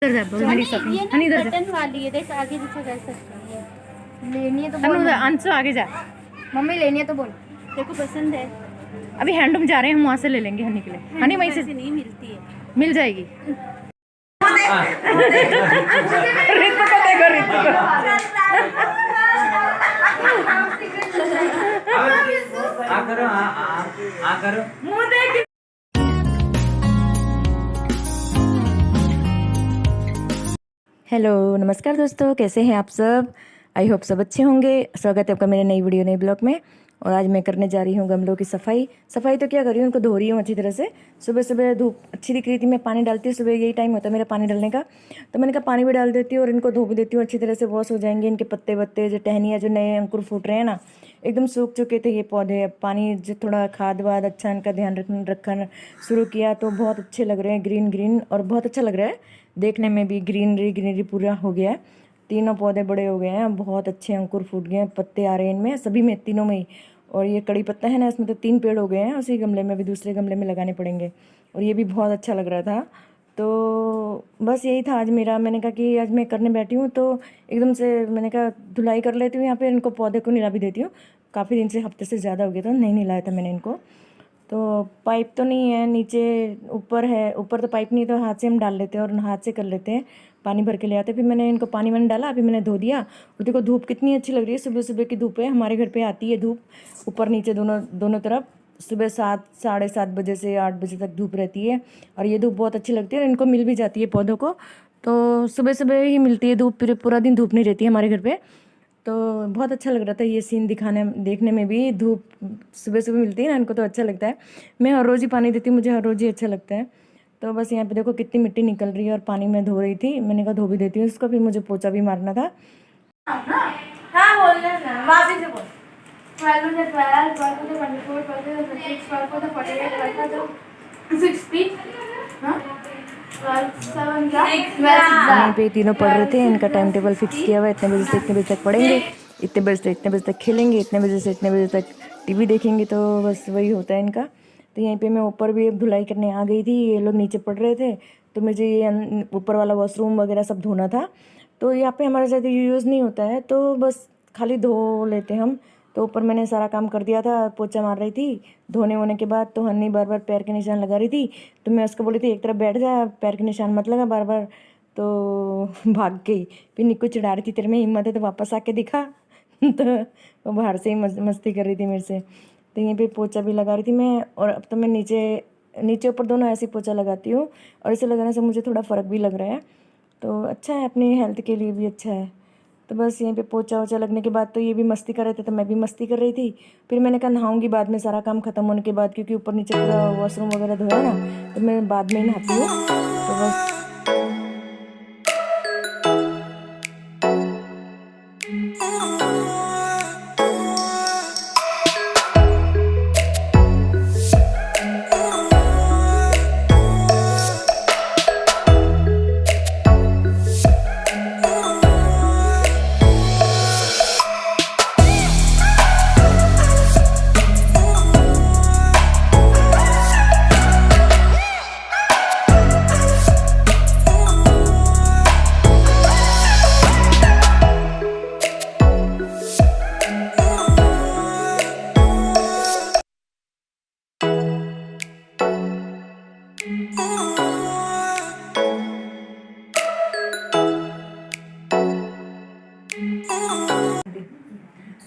इधर जा बोल मेरी शॉपिंग। हनी इधर जा। बटन वाली है, देख आगे पीछे कर सकती है। लेनी है तो अनु बोल। अंशु आगे जा। मम्मी लेनी है तो बोल। देखो पसंद है। अभी हैंडलूम जा रहे हैं, हम वहाँ से ले लेंगे हनी के लिए। हनी वहीं से नहीं मिलती है। मिल जाएगी। रितु को देखो, रितु को। करो मुंह देख। हेलो नमस्कार दोस्तों, कैसे हैं आप सब। आई होप सब अच्छे होंगे। स्वागत है आपका मेरे नई वीडियो नई ब्लॉग में। और आज मैं करने जा रही हूँ गमलों की सफाई। तो क्या कर रही हूँ, उनको धो रही हूँ अच्छी तरह से। सुबह सुबह धूप अच्छी दिख रही थी, मैं पानी डालती हूँ सुबह, यही टाइम होता है मेरा पानी डालने का। तो मैंने कहा पानी भी डाल देती हूँ और इनको धो भी देती हूँ, अच्छी तरह से वॉश हो जाएंगे। इनके पत्ते वत्ते जो टहनियाँ जो नए अंकुर फूट रहे हैं ना, एकदम सूख चुके थे ये पौधे। अब पानी जो थोड़ा खाद वाद अच्छा इनका ध्यान रखना शुरू किया तो बहुत अच्छे लग रहे हैं, ग्रीन ग्रीन, और बहुत अच्छा लग रहा है देखने में भी। ग्रीनरी पूरा हो गया है, तीनों पौधे बड़े हो गए हैं, बहुत अच्छे अंकुर फूट गए हैं, पत्ते आ रहे हैं इनमें सभी में, तीनों में ही। और ये कड़ी पत्ता है ना, इसमें तो 3 पेड़ हो गए हैं, उसी गमले में भी दूसरे गमले में लगाने पड़ेंगे। और ये भी बहुत अच्छा लग रहा था। तो बस यही था आज मेरा। मैंने कहा कि आज मैं करने बैठी हूँ तो एकदम से मैंने कहा धुलाई कर लेती हूँ यहाँ पे, इनको पौधे को निला भी देती हूँ। काफ़ी दिन से, हफ्ते से ज़्यादा हो गया था, नहीं निलाया था मैंने इनको। तो पाइप तो नहीं है नीचे, ऊपर है। ऊपर तो पाइप नहीं, तो हाथ से हम डाल लेते हैं और हाथ से कर लेते हैं, पानी भर के ले आते हैं। फिर मैंने इनको पानी मैंने डाला, अभी मैंने धो दिया। और देखो धूप कितनी अच्छी लग रही है, सुबह सुबह की धूप है। हमारे घर पे आती है धूप ऊपर नीचे दोनों तरफ। सुबह 7 साढ़े 7 बजे से 8 बजे तक धूप रहती है, और ये धूप बहुत अच्छी लगती है। और इनको मिल भी जाती है पौधों को, तो सुबह सुबह ही मिलती है धूप, फिर पूरा दिन धूप नहीं रहती है हमारे घर पे। तो बहुत अच्छा लग रहा था ये सीन देखने में भी। धूप सुबह सुबह मिलती है ना इनको, तो अच्छा लगता है। मैं हर रोज़ ही पानी देती हूँ, मुझे हर रोज़ ही अच्छा लगता है। तो बस यहाँ पे देखो कितनी मिट्टी निकल रही है, और पानी में धो रही थी। मैंने कहा धो भी देती हूँ इसको, फिर मुझे पोछा भी मारना था। हाँ बोलना ना, वापस से बोल। 12 to 12, 12 to 24, 12 to 36, 12 to 48, 12 to 60, हाँ 12 यहीं पे तीनों पढ़ रहे थे, इनका टाइम टेबल फिक्स किया हुआ है, इतने बजे से इतने बजे तक पढ़ेंगे, इतने बजे से इतने बजे तक खेलेंगे, इतने बजे से इतने बजे तक टीवी देखेंगे। तो बस वही होता है इनका। तो यहीं पे मैं ऊपर भी अब धुलाई करने आ गई थी, ये लोग नीचे पढ़ रहे थे, तो मुझे ये ऊपर वाला वॉशरूम वगैरह सब धोना था। तो यहाँ पे हमारे ज़्यादा यूज़ नहीं होता है, तो बस खाली धो लेते हम। तो ऊपर मैंने सारा काम कर दिया था, पोछा मार रही थी धोने वोने के बाद। तो हन्नी बार बार पैर के निशान लगा रही थी, तो मैं उसको बोली थी एक तरफ बैठ जा, पैर के निशान मत लगा बार बार। तो भाग गई। फिर निक्कू चिढ़ा रही थी, तेरे में हिम्मत है तो वापस आके दिखा। तो वो बाहर से ही मस्ती कर रही थी मेरे से। तो यहीं पे पोछा भी लगा रही थी मैं। और अब तो मैं नीचे ऊपर दोनों ऐसे पोछा लगाती हूँ, और इसे लगाने से मुझे थोड़ा फ़र्क भी लग रहा है। तो अच्छा है, अपनी हेल्थ के लिए भी अच्छा है। तो बस यहीं पे पोछा वोछा लगने के बाद तो ये भी मस्ती कर रहे थे, तो मैं भी मस्ती कर रही थी। फिर मैंने कहा नहाऊंगी बाद में, सारा काम खत्म होने के बाद, क्योंकि ऊपर नीचे पूरा वॉशरूम वगैरह धोया ना, तो मैं बाद में ही नहाती हूँ। तो बस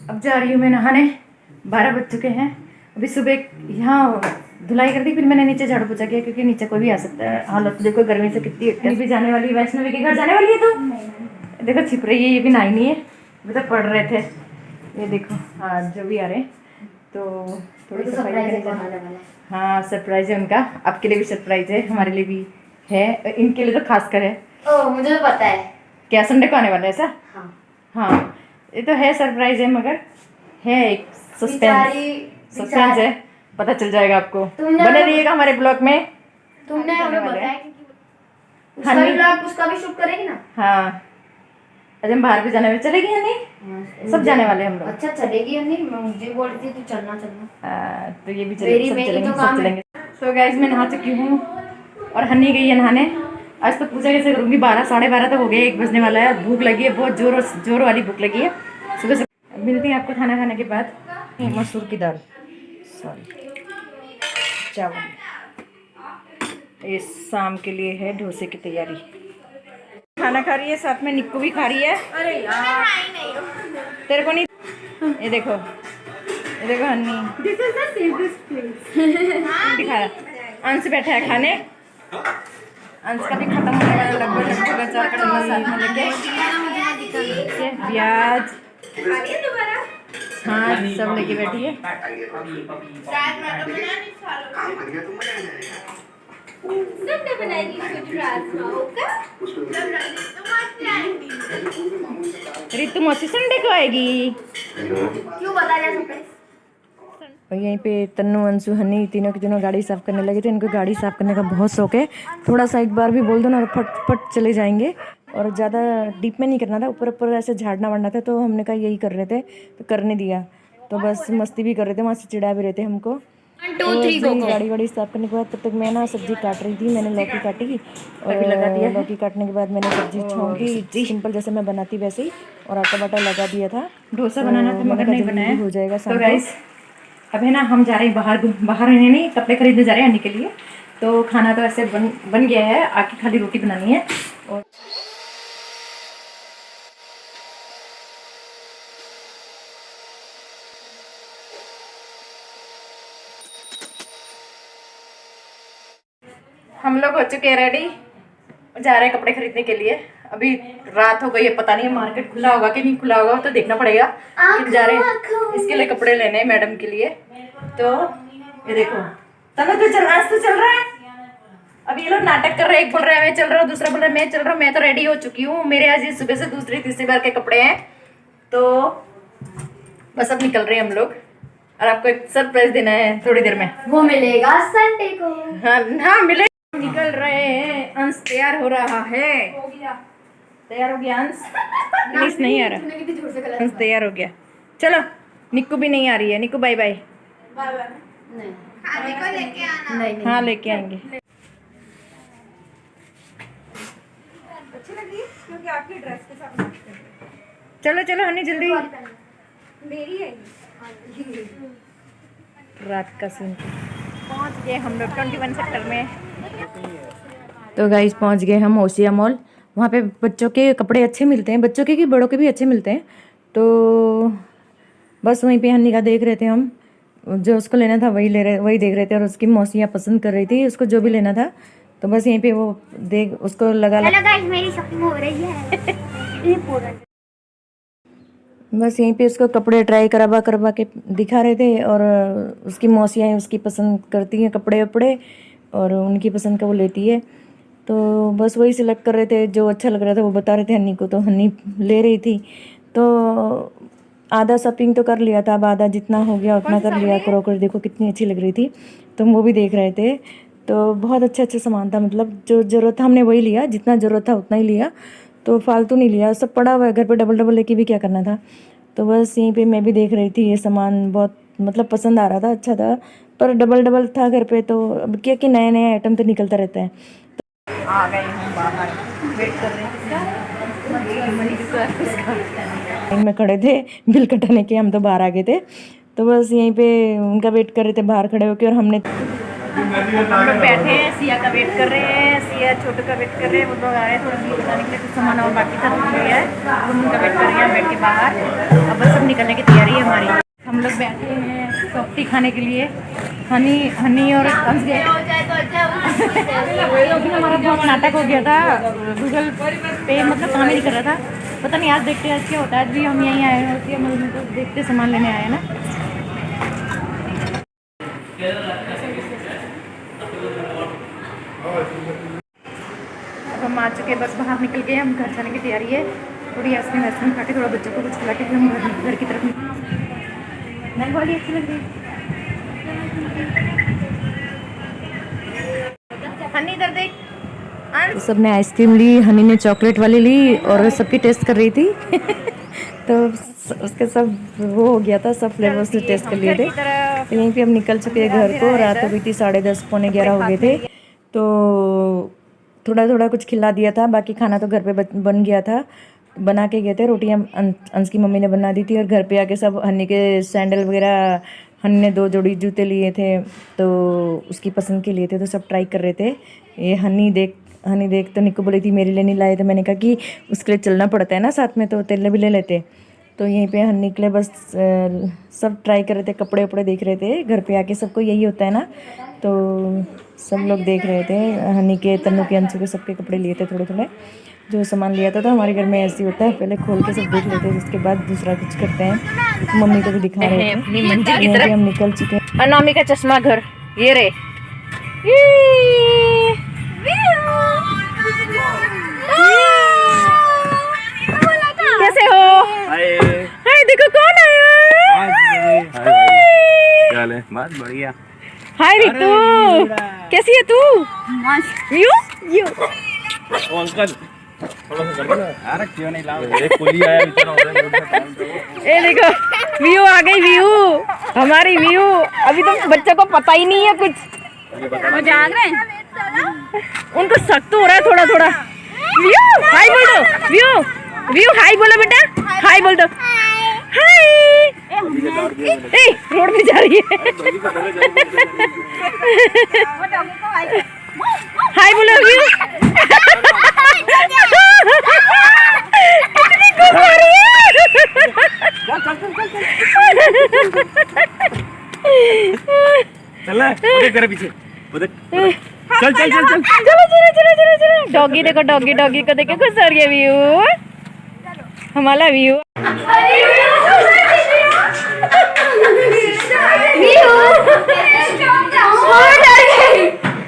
अब जा रही हूँ मैं नहाने, 12 बज चुके हैं। अभी सुबह यहाँ धुलाई कर दी, फिर मैंने नीचे झाड़ू पोछा किया, क्योंकि नीचे कोई भी आ सकता है। हालत देखो गर्मी से कितनी है। भी जाने वाली है, वैष्णवी के घर जाने वाली है। तो देखो छिप रही है, ये भी नहाई नहीं है, अभी तक पढ़ रहे थे। ये देखो हाँ जो भी आ रहे, तो थोड़ी सफाई करेंगे। हाँ सरप्राइज है उनका, आपके लिए भी सरप्राइज है, हमारे लिए भी है, इनके लिए तो खास कर है। ओ मुझे तो पता है। क्या संडे को आने वाला है ऐसा? हाँ हाँ ये तो है सरप्राइज है, मगर है एक सस्पेंस है, पता चल जाएगा आपको। बने रहिएगा हमारे ब्लॉग में। तुमने हमें बताया कि उसका भी ब्लॉग, उसका भी शूट करेगी ना? हाँ अरे हम बाहर भी जाने वाले, चलेगी या नहीं? सब जाने वाले हम लोग। अच्छा चलेगी या नहीं? मैं मुझे बोल रही थी तू चलना। तो ये भी चलेंगे, सब चलेंगे। तो गाइस मैं नहा चुकी हूँ और हनी गई है नहाने। आज तो पूजा कैसे करूँगी, 12 साढ़े 12 तक हो गए, 1 बजने वाला है। भूख लगी है, बहुत जोर वाली भूख लगी है सुबह से। मिलती हैं आपको खाना खाने के बाद। मसूर की दाल, सॉरी चावल। ये शाम के लिए है डोसे की तैयारी। खाना खा रही है, साथ में निक्कू भी खा रही है। अरे यार तेरे को नहीं, ये देखो honey this is the safest place. दिखा रहा। अंश बैठा है खाने, अंश का भी खत्म होने वाला लगभग अचार का डब्बा साथ में लेके। प्याज, हाँ सब लेके बैठी है। रितु मौसी संडे को आएगी। क्यों बता जा सकते? और यहीं पे तन्नू अंशु हनी तीनों के तीनों गाड़ी साफ़ करने लगे थे। इनको गाड़ी साफ़ करने का बहुत शौक है। थोड़ा सा एक बार भी बोल दो ना फट फट चले जाएंगे। और ज़्यादा डीप में नहीं करना था, ऊपर ऊपर ऐसे झाड़ना वाड़ना था। तो हमने कहा यही कर रहे थे तो करने दिया। तो बस मस्ती भी कर रहे थे, वहाँ से चिढ़ा भी रहे थे हमको। 1 2 3 गो। गाड़ी वाड़ी साफ़ करने के बाद तब तक मैं ना सब्जी काट रही थी। मैंने लौकी काटी और लौकी काटने के बाद मैंने सब्जी छोंकी सिंपल जैसे मैं बनाती वैसे ही, और आटा वाटा लगा दिया था। डोसा बनाना था मगर नहीं बनाया, हो जाएगा। तो गाइस अब है ना हम जा रहे हैं बाहर रहने नहीं, कपड़े खरीदने जा रहे हैं हनी के लिए। तो खाना तो ऐसे बन गया है, आके खाली रोटी बनानी है। और हम लोग हो चुके हैं रेडी, जा रहे हैं कपड़े खरीदने के लिए। अभी रात हो गई है, पता नहीं मार्केट खुला होगा कि नहीं खुला होगा, तो देखना पड़ेगा। फिर जा रहे हैं इसके लिए कपड़े लेने मैडम के लिए। तो ये देखो तनु तो चल, आज तो चल रहा है। अब ये लोग नाटक कर रहे हैं, एक बोल रहा है मैं चल रहा हूँ, दूसरा बोल रहा है मैं चल रहा हूँ। मैं तो रेडी हो चुकी हूँ, मेरे आज ये सुबह से दूसरी तीसरी बार के कपड़े हैं। तो बस अब निकल रहे हैं हम लोग, और आपको एक सरप्राइज देना है थोड़ी देर में। वो मिलेगा संडे को। हाँ मिले। निकल रहे हैं, अंश तैयार हो रहा है। तैयार हो गया अंश? नहीं आ रहा, अंश तैयार हो गया। चलो निक्कू भी नहीं आ रही है। Nikku bye bye. नहीं हाँ लेके आएंगे। अच्छी लगी क्योंकि आपकी ड्रेस के साथ मैच कर रही चलो चलो हनी जल्दी। है। मेरी है रात का सीन। पहुंच गए हम लोग 21 सेक्टर में। तो गाइस पहुंच गए हम ओसिया मॉल। वहाँ पे बच्चों के कपड़े अच्छे मिलते हैं, बच्चों के कि बड़ों के भी अच्छे मिलते हैं। तो बस वहीं पे हनी का देख रहे थे हम, जो उसको लेना था वही देख रहे थे। और उसकी मौसियाँ पसंद कर रही थी उसको जो भी लेना था। तो बस यहीं पे वो देख उसको लगा हेलो गाइस, मेरी शॉपिंग हो रही है। ये पूरा बस यहीं पे उसको कपड़े ट्राई करवा के दिखा रहे थे। और उसकी मौसियाँ उसकी पसंद करती हैं कपड़े वपड़े, और उनकी पसंद का वो लेती है। तो बस वही सिलेक्ट कर रहे थे, जो अच्छा लग रहा था वो बता रहे थे हनी को। तो हनी ले रही थी। तो आधा शॉपिंग तो कर लिया था, अब आधा जितना हो गया उतना कर लिया। क्रॉकरी देखो कितनी अच्छी लग रही थी, तो वो भी देख रहे थे। तो बहुत अच्छा सामान था, मतलब जो ज़रूरत था हमने वही लिया, जितना ज़रूरत था उतना ही लिया। तो फालतू नहीं लिया, सब पड़ा हुआ है घर पे, डबल लेके भी क्या करना था। तो बस यहीं पे मैं भी देख रही थी, ये सामान बहुत मतलब पसंद आ रहा था, अच्छा था। पर डबल था घर पे। तो अब क्या कि नए नए आइटम तो निकलता रहता है। आ गए हम बाहर, वेट कर रहे हैं लाइन में खड़े थे बिल कटाने के। हम तो बाहर आ गए थे। तो बस यहीं पे उनका वेट कर रहे थे बाहर खड़े होकर। और हम लोग बैठे हैं, सिया का वेट कर रहे हैं, सिया छोटू का वेट कर रहे हैं। वो लोग आ रहे हैं थोड़ा बिल कटाने के लिए, कुछ सामान और बाकी था तो है, हम उनका वेट कर रहे हैं बैठ के बाहर। अब बस सब निकलने की तैयारी है हमारी। हम लोग बैठे हैं सॉफ्टी खाने के लिए। हनी और अंश गए। अभी हमारा बहुत नाटक हो गया था, गूगल पे मतलब काम ही नहीं कर रहा था। पता नहीं आज देखते हैं आज क्या होता है। आज भी हम यहीं आए हैं तो देखते सामान लेने आए हैं ना। अब हम आ चुके, बस बाहर निकल गए, हम घर जाने की तैयारी है। थोड़ी आइसक्रीम खा के, थोड़ा बच्चों को कुछ खिला के फिर हम घर की तरफ नहीं वाली अच्छी लग रही। हनी इधर देख। तो सबने आइसक्रीम ली, हनी ने चॉकलेट वाली ली और सबकी टेस्ट कर रही थी। तो उसके सब वो हो गया था, सब फ्लेवर से टेस्ट कर लिए थे। तो यहीं पे हम निकल चुके हैं घर को। रात हो गई थी, 10:30 पौने 11 हो गए थे। तो थोड़ा थोड़ा कुछ खिला दिया था, बाकी खाना तो घर पे बन गया था। बना के गए थे रोटियाँ, अंश की मम्मी ने बना दी थी। और घर पे आके सब हन्नी के सैंडल वगैरह, हन्नी ने 2 जोड़ी जूते लिए थे तो उसकी पसंद के लिए थे, तो सब ट्राई कर रहे थे। ये हन्नी देख तो निको बोली थी मेरे लिए नहीं लाए, तो मैंने कहा कि उसके लिए चलना पड़ता है ना साथ में, तो तेरे लिए भी ले लेते। तो यहीं पे हन्नी के लिए बस सब ट्राई कर रहे थे, कपड़े वपड़े देख रहे थे। घर पे आके सबको यही होता है ना, तो सब लोग देख रहे थे। हनी के, तन्नू के, अंशु के सबके कपड़े लिए थे थोड़े थोड़े, जो सामान लिया था। तो हमारे घर में ऐसे ही होता है, पहले खोल के सब देख लेते हैं, उसके बाद दूसरा कुछ करते हैं। मम्मी को भी दिखा रहे थे। अपनी मंजिल की यहीं पे तरफ। हम निकल चुके हैं। अनामी का चश्मा घर, ये रे। कैसे हो? हाय, देखो कौन आया। चले बहुत बढ़िया। हाय रितु, कैसी है तू? यू यू ओ अंकल थोड़ा सा कर दो। अरे क्यों नहीं लाओ, एक कुली आया बेचारा उधर। ये देखो, व्यू आ गई, व्यू हमारी व्यू। अभी तो बच्चों को पता ही नहीं है कुछ, वो जाग रहे हैं, उनको शक तो हो रहा है थोड़ा थोड़ा। व्यू हाय बोल दो, व्यू व्यू हाय बोलो बेटा, हाय बोल दो, हाय। ए रोड पे जा रही है, हाय बोलो व्यू। कितनी खुश हो रही है। चल उधर तेरे पीछे उधर चल चल चल चल चलो चलो चलो चलो चलो। डॉगी देखो, डॉगी डॉगी को देखो, खुश हो रही है व्यू, हमारा व्यू।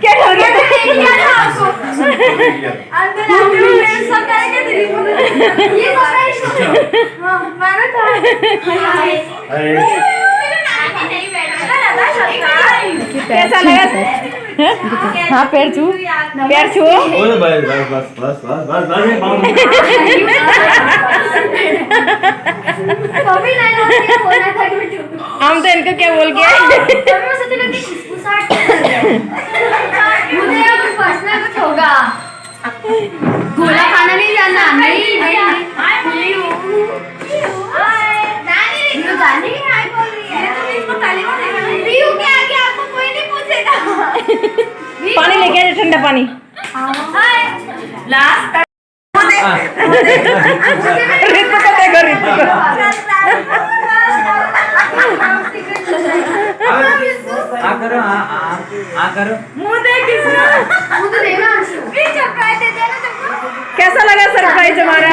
क्या हो कैसा लगा? हाँ पैर छू, पैर छू। बस बस बस बस बस हम तो इनको क्या बोल के कुछ होगा, गोला खाना नहीं जाना। नहीं आपको कोई नहीं पूछेगा। पानी लेके आ, ठंडा पानी। लास्ट रितु को देखो, रितु को। आ करो मुंह देख किसना, मुंह तो देना। सरप्राइज दे देना तुमको। कैसा लगा सरप्राइज हमारा?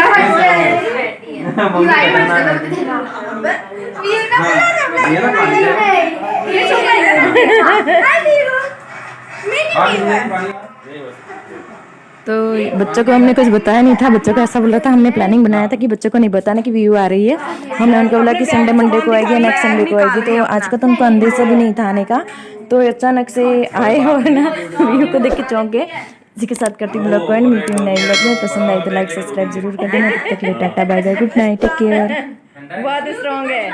तो बच्चों को हमने कुछ बताया नहीं था। बच्चों को ऐसा बोला था, हमने प्लानिंग बनाया था कि बच्चों को नहीं बताना कि व्यू आ रही है। हमने उनको बोला कि संडे मंडे को आएगी, नेक्स्ट संडे को आएगी। तो आज का तो उनको अंदेशा भी नहीं था आने का, तो अचानक से आए और ना व्यू को देख के चौंक गए। इसी के साथ करती ब्लॉग को एंड, मिलती हूँ नए ब्लॉग में। पसंद आए तो लाइक सब्सक्राइब जरूर कर देना। तब तक के लिए tata bye bye, good night, take care. बहुत स्ट्रॉन्ग है।